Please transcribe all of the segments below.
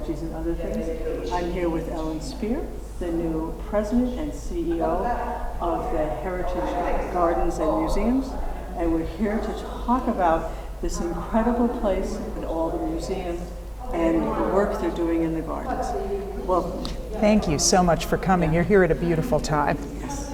Veggies and Other Things. I'm here with Ellen Spear, the new president and CEO of the Heritage Gardens and Museums, and we're here to talk about this incredible place and all the museums and the work they're doing in the gardens. Welcome. Thank you so much for coming. You're here at a beautiful time. Yes.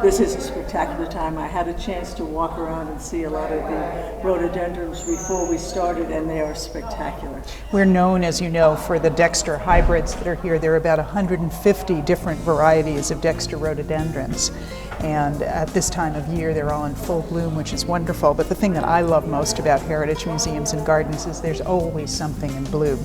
This is a spectacular time. I had a chance to walk around and see a lot of the rhododendrons before we started, and they are spectacular. We're known, as you know, for the Dexter hybrids that are here. There are about 150 different varieties of Dexter rhododendrons. And at this time of year, they're all in full bloom, which is wonderful. But the thing that I love most about heritage museums and gardens is there's always something in bloom.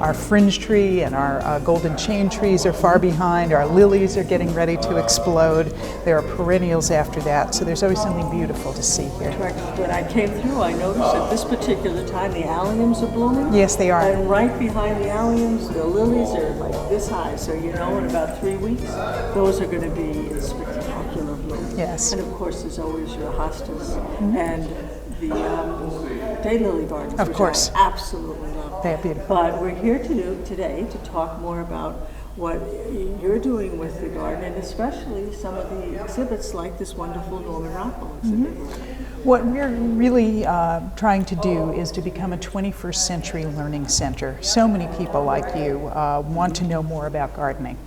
Our fringe tree and our golden chain trees are far behind. Our lilies are getting ready to explode. There are perennials after that. So there's always something beautiful to see here. Correct. When I came through, I noticed at this particular time, the alliums are blooming. Yes, they are. And right behind the alliums, the lilies are like this high. So you know in about 3 weeks, those are going to be spectacular. Yes. And of course, there's always your hostas and the daylily gardens, of which course. I absolutely love. They're beautiful. But we're here today to talk more about what you're doing with the garden, and especially some of the exhibits like this wonderful Norman Rockwell exhibit. What we're really trying to do is to become a 21st century learning center. So many people like you want to know more about gardening.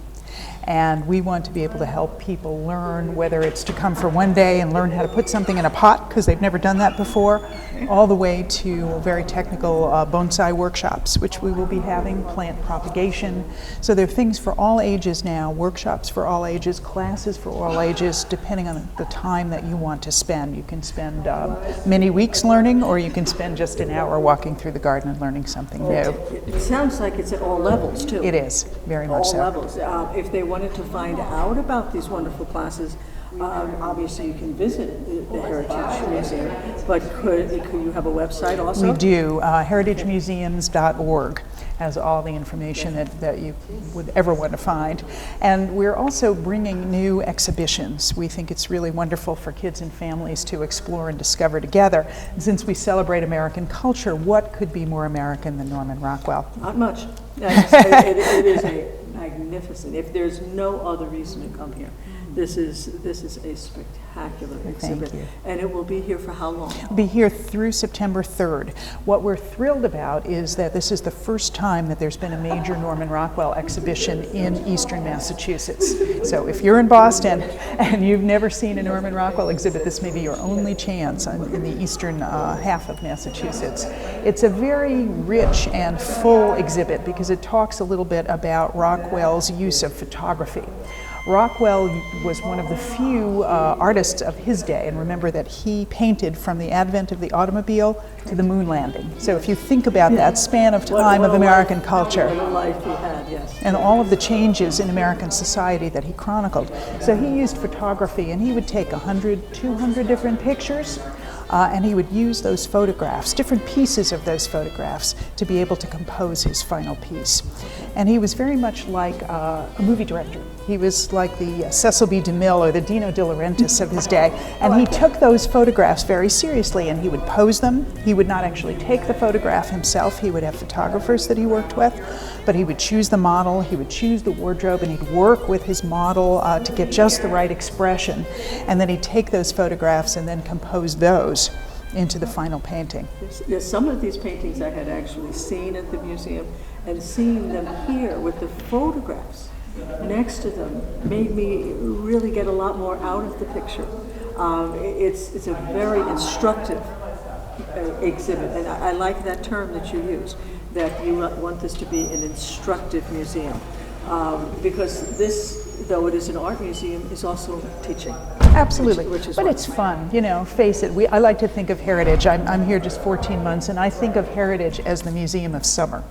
And we want to be able to help people learn, whether it's to come for one day and learn how to put something in a pot because they've never done that before, all the way to very technical bonsai workshops, which we will be having, plant propagation. So there are things for all ages now, workshops for all ages, classes for all ages, depending on the time that you want to spend. You can spend many weeks learning, or you can spend just an hour walking through the garden and learning something new. It sounds like it's at all levels, too. It is, very much so. All levels. If they wanted to find out about these wonderful classes, obviously you can visit the Heritage Museum, but could you have a website also? We do. heritagemuseums.org has all the information that you would ever want to find. And we're also bringing new exhibitions. We think it's really wonderful for kids and families to explore and discover together. And since we celebrate American culture, what could be more American than Norman Rockwell? Not much. It is a magnificent. If there's no other reason to come here, this is a spectacular exhibit. Thank you. And it will be here for how long? It'll be here through September 3rd. What we're thrilled about is that this is the first time that there's been a major Norman Rockwell exhibition in eastern Massachusetts. So if you're in Boston and you've never seen a Norman Rockwell exhibit, this may be your only chance in the eastern half of Massachusetts. It's a very rich and full exhibit because it talks a little bit about Rockwell's use of photography. Rockwell was one of the few artists of his day, and remember that he painted from the advent of the automobile to the moon landing. So if you think about that span of time of American culture, what a life he had, yes. And all of the changes in American society that he chronicled. So he used photography, and he would take 100, 200 different pictures, and he would use those photographs, different pieces of those photographs, to be able to compose his final piece. And he was very much like a movie director. He was like the Cecil B. DeMille or the Dino De Laurentiis of his day. And he took those photographs very seriously, and he would pose them. He would not actually take the photograph himself. He would have photographers that he worked with, but he would choose the model, he would choose the wardrobe, and he'd work with his model to get just the right expression. And then he'd take those photographs and then compose those into the final painting. There's some of these paintings I had actually seen at the museum, and seeing them here with the photographs next to them made me really get a lot more out of the picture. It's a very instructive exhibit, and I like that term that you use, that you want this to be an instructive museum, because this, though it is an art museum, is also teaching. Absolutely, which is but it's fun, you know, face it. I like to think of Heritage, I'm here just 14 months, and I think of Heritage as the museum of summer.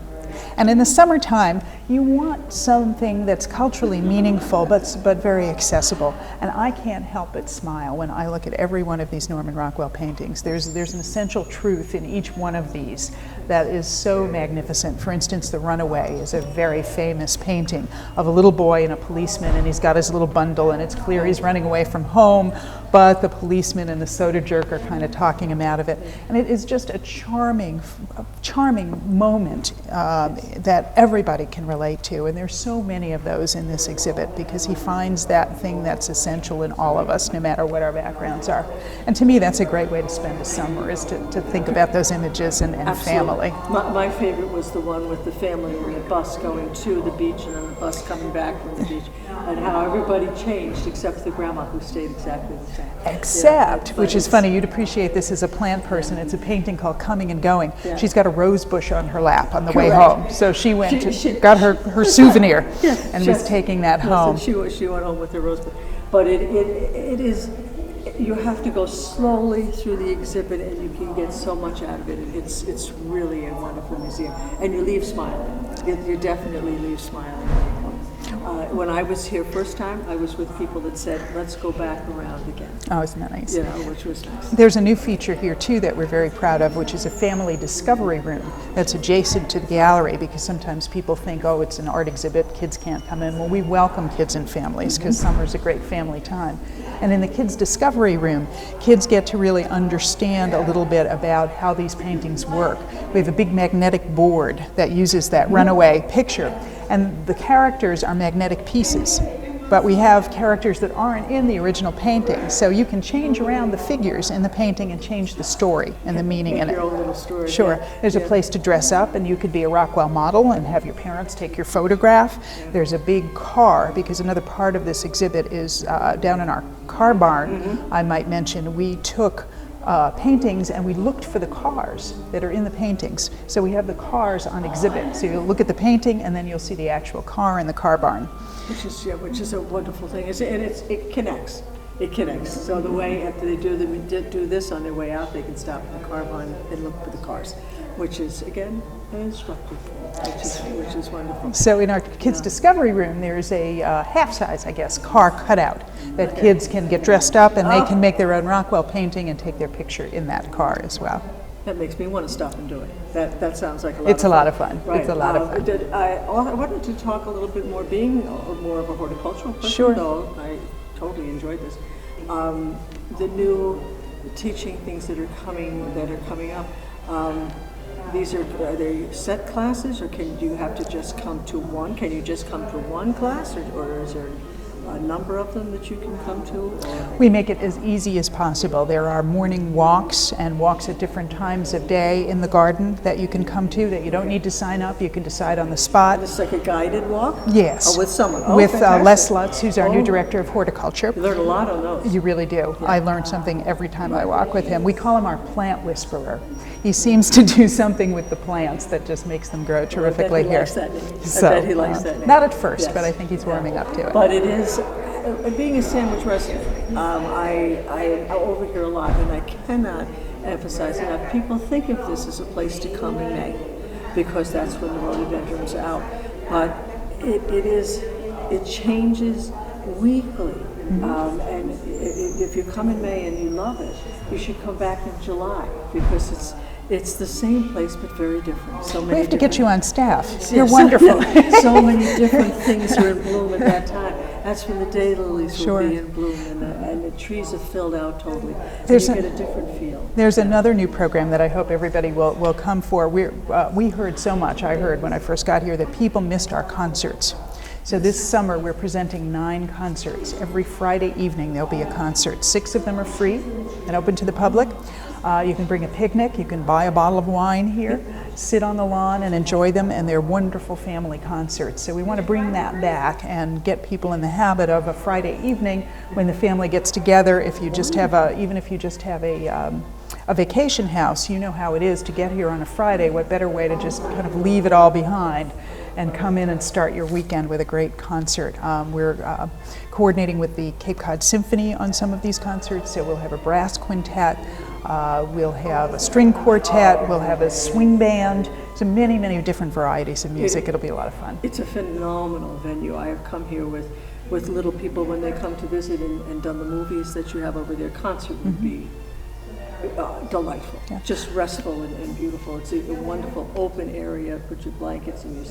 And in the summertime, you want something that's culturally meaningful, but very accessible. And I can't help but smile when I look at every one of these Norman Rockwell paintings. There's an essential truth in each one of these that is so magnificent. For instance, The Runaway is a very famous painting of a little boy and a policeman, and he's got his little bundle, and it's clear he's running away from home, but the policeman and the soda jerk are kind of talking him out of it. And it is just a charming moment that everybody can relate to, and there's so many of those in this exhibit because he finds that thing that's essential in all of us, no matter what our backgrounds are. And to me, that's a great way to spend a summer, is to think about those images and family. My favorite was the one with the family in the bus going to the beach and then the bus coming back from the beach, and how everybody changed except the grandma, who stayed exactly the same. Except, which is funny, you'd appreciate this as a plant person, it's a painting called Coming and Going. Yeah. She's got a rose bush on her lap on the way Correct. home. So she went got her souvenir and was taking that home. She went home with her rosebud. But it is, you have to go slowly through the exhibit and you can get so much out of it. It's really a wonderful museum. And you leave smiling. You definitely leave smiling. When I was here first time, I was with people that said, let's go back around again. Oh, isn't that nice? You know, which was nice. There's a new feature here too that we're very proud of, which is a family discovery room that's adjacent to the gallery, because sometimes people think, oh, it's an art exhibit, kids can't come in. Well, we welcome kids and families because summer's a great family time. And in the kids discovery room, kids get to really understand a little bit about how these paintings work. We have a big magnetic board that uses that runaway picture, and the characters are magnetic pieces. But we have characters that aren't in the original painting, so you can change around the figures in the painting and change the story and the meaning in it. Your own little story. Sure. Yeah. There's a place to dress up, and you could be a Rockwell model and have your parents take your photograph. There's a big car, because another part of this exhibit is down in our car barn, I might mention, we took paintings and we looked for the cars that are in the paintings. So we have the cars on exhibit. So you'll look at the painting and then you'll see the actual car in the car barn. Which is a wonderful thing. It connects. It connects. So the way after they do this on their way out, they can stop in the car barn and look for the cars, which is again instructive, which is wonderful. So in our kids' discovery room, there's a half-size, I guess, car cutout that kids can get dressed up and they can make their own Rockwell painting and take their picture in that car as well. That makes me want to stop and do it. That sounds like a lot. It's a lot of fun. Right. It's a lot of fun. I wanted to talk a little bit more, being more of a horticultural person. Sure. Though I totally enjoyed this. The new teaching things that are coming up. Are they set classes, or do you have to just come to one? Can you just come to one class, or is there a number of them that you can come to? Or? We make it as easy as possible. There are morning walks and walks at different times of day in the garden that you can come to, that you don't need to sign up. You can decide on the spot. It's like a guided walk? Yes. Oh, with someone? With fantastic. Les Lutz, who's our new director of horticulture. You learn a lot on those. You really do. Yeah. I learn something every time I walk with him. We call him our plant whisperer. He seems to do something with the plants that just makes them grow terrifically here. I bet he likes that name. Not at first, yes. But I think he's warming up to it. But it is, being a sandwich restaurant, I overhear a lot, and I cannot emphasize enough. People think of this as a place to come in May, because that's when the rhododendrons are out. But it changes weekly. And if you come in May and you love it, you should come back in July, because it's the same place but very different. So many. We have to get you on staff. Yes, You're wonderful. So many different things are in bloom at that time. That's when the daylilies will be in bloom, and the trees are filled out totally. You get a different feel. There's another new program that I hope everybody will come for. We heard so much, I heard when I first got here, that people missed our concerts. So this summer we're presenting 9 concerts. Every Friday evening there'll be a concert. 6 of them are free and open to the public. You can bring a picnic, you can buy a bottle of wine here, sit on the lawn and enjoy them, and they're wonderful family concerts. So we want to bring that back and get people in the habit of a Friday evening when the family gets together. If you just have even if you just have a vacation house, you know how it is to get here on a Friday. What better way to just kind of leave it all behind and come in and start your weekend with a great concert. We're coordinating with the Cape Cod Symphony on some of these concerts, so we'll have a brass quintet, we'll have a string quartet, we'll have a swing band, so many, many different varieties of music. It'll be a lot of fun. It's a phenomenal venue. I have come here with little people when they come to visit and done the movies that you have over there. Concert would be delightful, Yeah. just restful and beautiful. It's a wonderful open area. Put your blankets and your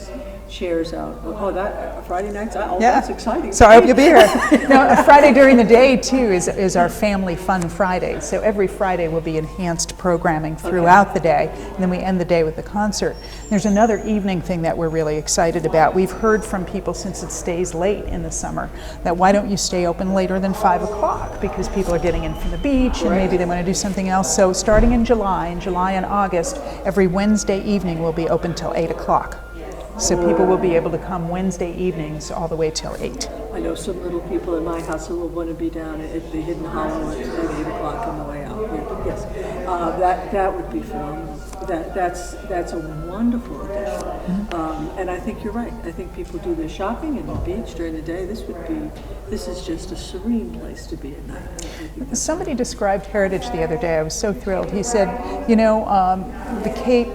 chairs out. Oh, that Friday nights. Oh, Yeah. that's exciting. So I hope you'll be here. Now, Friday during the day too is our Family Fun Friday. So every Friday will be enhanced programming throughout the day, and then we end the day with the concert. There's another evening thing that we're really excited about. We've heard from people, since it stays late in the summer, that why don't you stay open later than 5 o'clock, because people are getting in from the beach and maybe they want to do something else. So starting in July and August, every Wednesday evening will be open till 8 o'clock. So people will be able to come Wednesday evenings all the way till 8. I know some little people in my house who will want to be down at the Hidden Hollow at 8 o'clock on the way out. Yes, that would be phenomenal. That's a wonderful addition. And I think you're right. I think people do their shopping and the beach during the day. This is just a serene place to be at night. I think that's Somebody described Heritage the other day. I was so thrilled. He said, the Cape,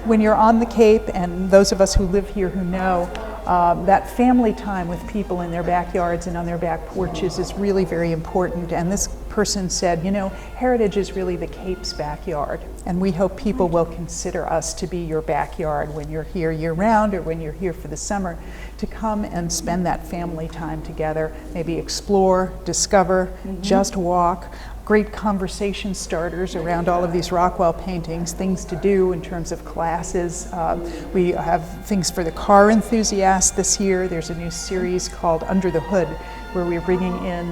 when you're on the Cape, and those of us who live here who know, that family time with people in their backyards and on their back porches is really very important. And this person said, Heritage is really the Cape's backyard. And we hope people will consider us to be your backyard when you're here year-round or when you're here for the summer, to come and spend that family time together, maybe explore, discover, just walk. Great conversation starters around all of these Rockwell paintings, things to do in terms of classes. We have things for the car enthusiasts this year. There's a new series called Under the Hood, where we're bringing in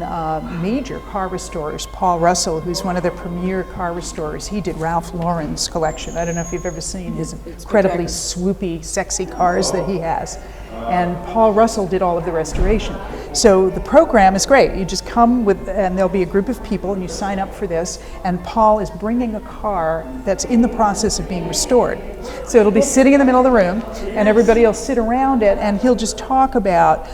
major car restorers. Paul Russell, who's one of the premier car restorers, he did Ralph Lauren's collection. I don't know if you've ever seen his incredibly swoopy, sexy cars that he has. And Paul Russell did all of the restoration. So the program is great. You just come with, and there'll be a group of people, and you sign up for this, and Paul is bringing a car that's in the process of being restored. So it'll be sitting in the middle of the room, and everybody will sit around it, and he'll just talk about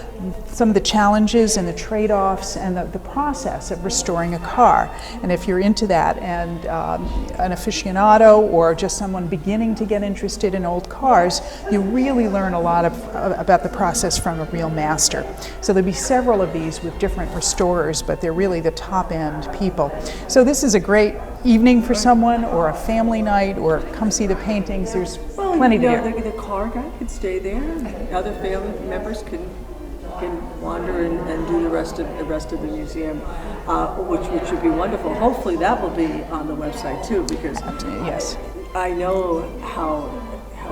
some of the challenges and the trade-offs and the process of restoring a car. And if you're into that and an aficionado or just someone beginning to get interested in old cars, you really learn a lot about the process from a real master. So there'll be several of these with different restorers, but they're really the top-end people. So this is a great evening for someone, or a family night, or come see the paintings. There's plenty to do. The car guy could stay there, and other family members can wander and do the rest of the museum, which would be wonderful. Hopefully that will be on the website too, because Yes. I know how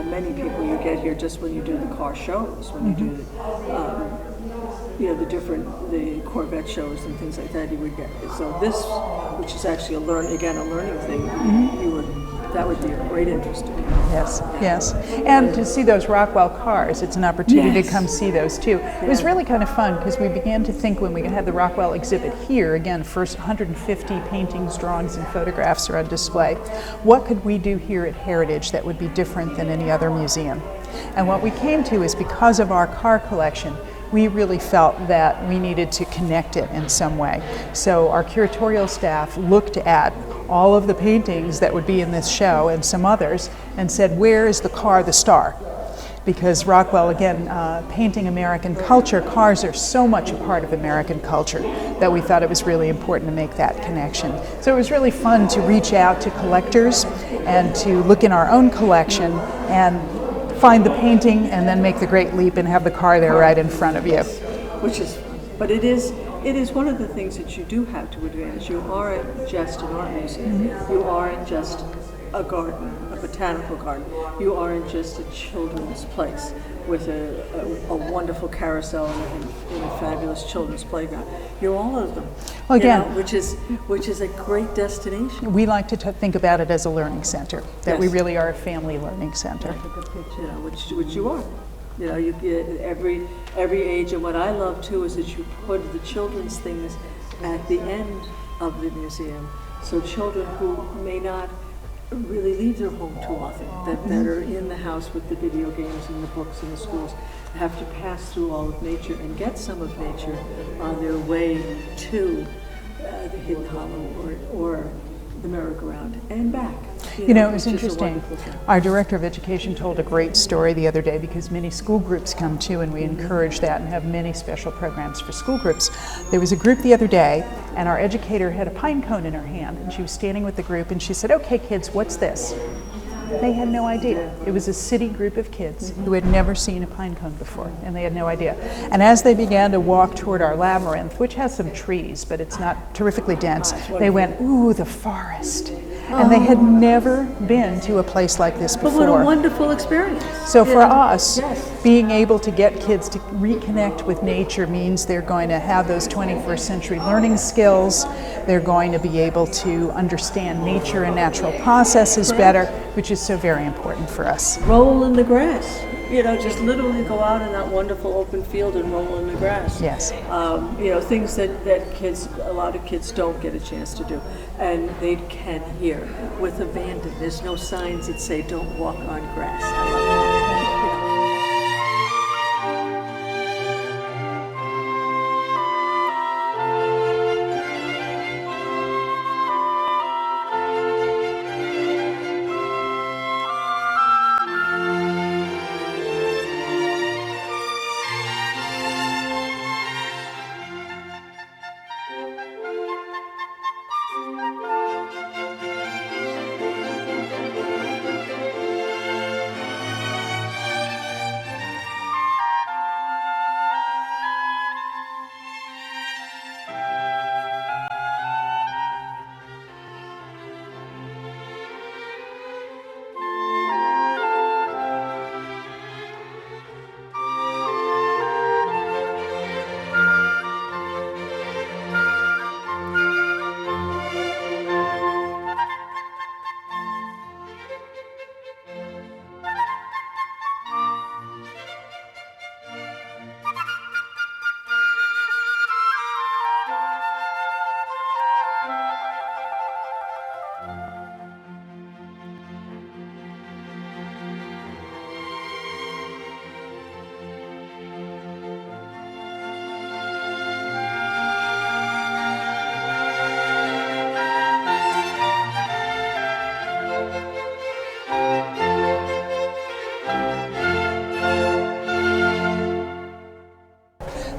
many people you get here just when you do the car shows, when you do the Corvette shows and things like that. You would get so this, which is actually a learning thing. That would be of great interest to me. Yes. And to see those Rockwell cars, it's an opportunity to come see those too. It was really kind of fun, because we began to think, when we had the Rockwell exhibit here, again, first 150 paintings, drawings, and photographs are on display. What could we do here at Heritage that would be different than any other museum? And what we came to is, because of our car collection, we really felt that we needed to connect it in some way. So our curatorial staff looked at all of the paintings that would be in this show and some others, and said, where is the car the star? Because Rockwell, again, painting American culture, cars are so much a part of American culture that we thought it was really important to make that connection. So it was really fun to reach out to collectors and to look in our own collection and find the painting and then make the great leap and have the car there right in front of you. But it is one of the things that you do have to advantage. You aren't just an art museum. You aren't just a garden, a botanical garden. You aren't just a children's place with a wonderful carousel and a fabulous children's playground. You're all of them. Well, again, which is a great destination. We like to think about it as a learning center, that we really are a family learning center. Which you are. You get every age, and what I love too is that you put the children's things at the end of the museum, so children who may not really leave their home too often, that are in the house with the video games and the books and the schools, have to pass through all of nature and get some of nature on their way to the Hidden Hollow or the merry-go-round and back. You know, it was which is a interesting. wonderful thing. Our director of education told a great story the other day, because many school groups come too, and we encourage that and have many special programs for school groups. There was a group the other day, and our educator had a pine cone in her hand, and she was standing with the group, and she said, "Okay, kids, what's this?" They had no idea. It was a city group of kids who had never seen a pine cone before, and they had no idea. And as they began to walk toward our labyrinth, which has some trees, but it's not terrifically dense, they went, "Ooh, the forest." And they had never been to a place like this But before. what a wonderful experience. So for us, Yes. being able to get kids to reconnect with nature means they're going to have those 21st century learning skills. They're going to be able to understand nature and natural processes better, which is so very important for us. Roll in the grass. You know, just literally go out in that wonderful open field and roll in the grass. Yes. You know, things that a lot of kids don't get a chance to do. And they can here with abandon. There's no signs that say don't walk on grass. I love that. You know.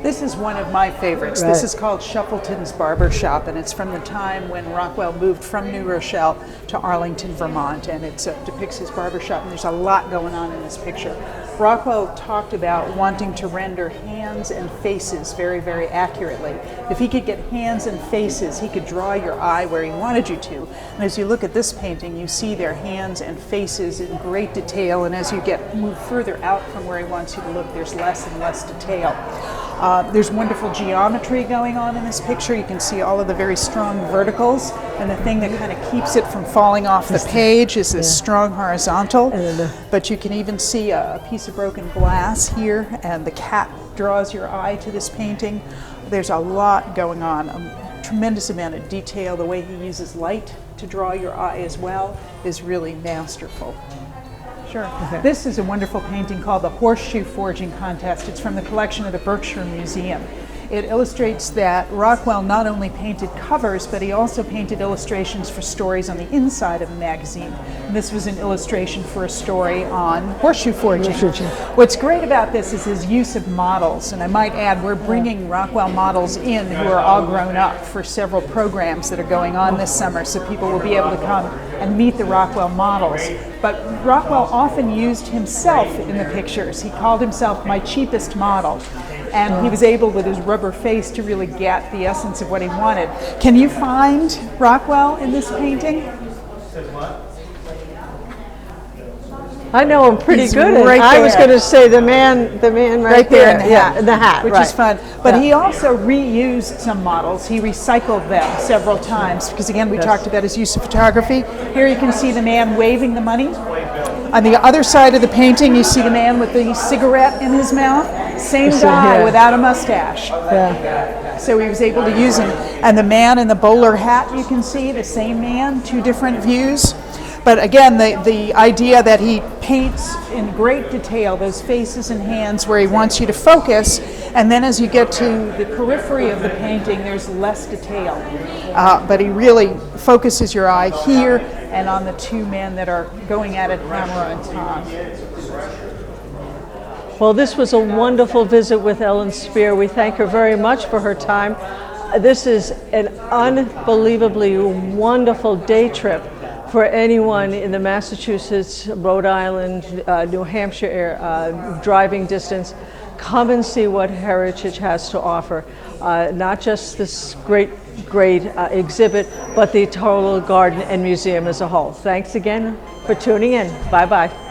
This is one of my favorites. Right. This is called Shuffleton's Barber Shop, and it's from the time when Rockwell moved from New Rochelle to Arlington, Vermont, and it depicts his barber shop, and there's a lot going on in this picture. Rockwell talked about wanting to render hands and faces very, very accurately. If he could get hands and faces, he could draw your eye where he wanted you to. And as you look at this painting, you see their hands and faces in great detail, and as you move further out from where he wants you to look, there's less and less detail. There's wonderful geometry going on in this picture. You can see all of the very strong verticals, and the thing that kind of keeps it from falling off the page is this strong horizontal. But you can even see a piece of broken glass here, and the cat draws your eye to this painting. There's a lot going on, a tremendous amount of detail. The way he uses light to draw your eye as well is really masterful. Sure. Okay. This is a wonderful painting called the Horseshoe Forging Contest. It's from the collection of the Berkshire Museum. It illustrates that Rockwell not only painted covers, but he also painted illustrations for stories on the inside of the magazine. And this was an illustration for a story on horseshoe forging. What's great about this is his use of models. And I might add, we're bringing Rockwell models in who are all grown up for several programs that are going on this summer, so people will be able to come and meet the Rockwell models. But Rockwell often used himself in the pictures. He called himself my cheapest model. And he was able, with his rubber face, to really get the essence of what he wanted. Can you find Rockwell in this painting? I know him pretty He's good. right I was there. going to say the man right there there. in the hat, In the hat, which right. is fun. But he also reused some models. He recycled them several times because, again, we talked about his use of photography. Here you can see the man waving the money. On the other side of the painting, you see the man with the cigarette in his mouth. Same guy without a mustache. Yeah. So he was able to use him. And the man in the bowler hat, you can see the same man, two different views. But again, the idea that he paints in great detail those faces and hands where he wants you to focus, and then as you get to the periphery of the painting, there's less detail. But he really focuses your eye here and on the two men that are going at it, Pamela and Tom. Well, this was a wonderful visit with Ellen Spear. We thank her very much for her time. This is an unbelievably wonderful day trip for anyone in the Massachusetts, Rhode Island, New Hampshire driving distance. Come and see what Heritage has to offer. Not just this great exhibit, but the total garden and museum as a whole. Thanks again for tuning in. Bye-bye.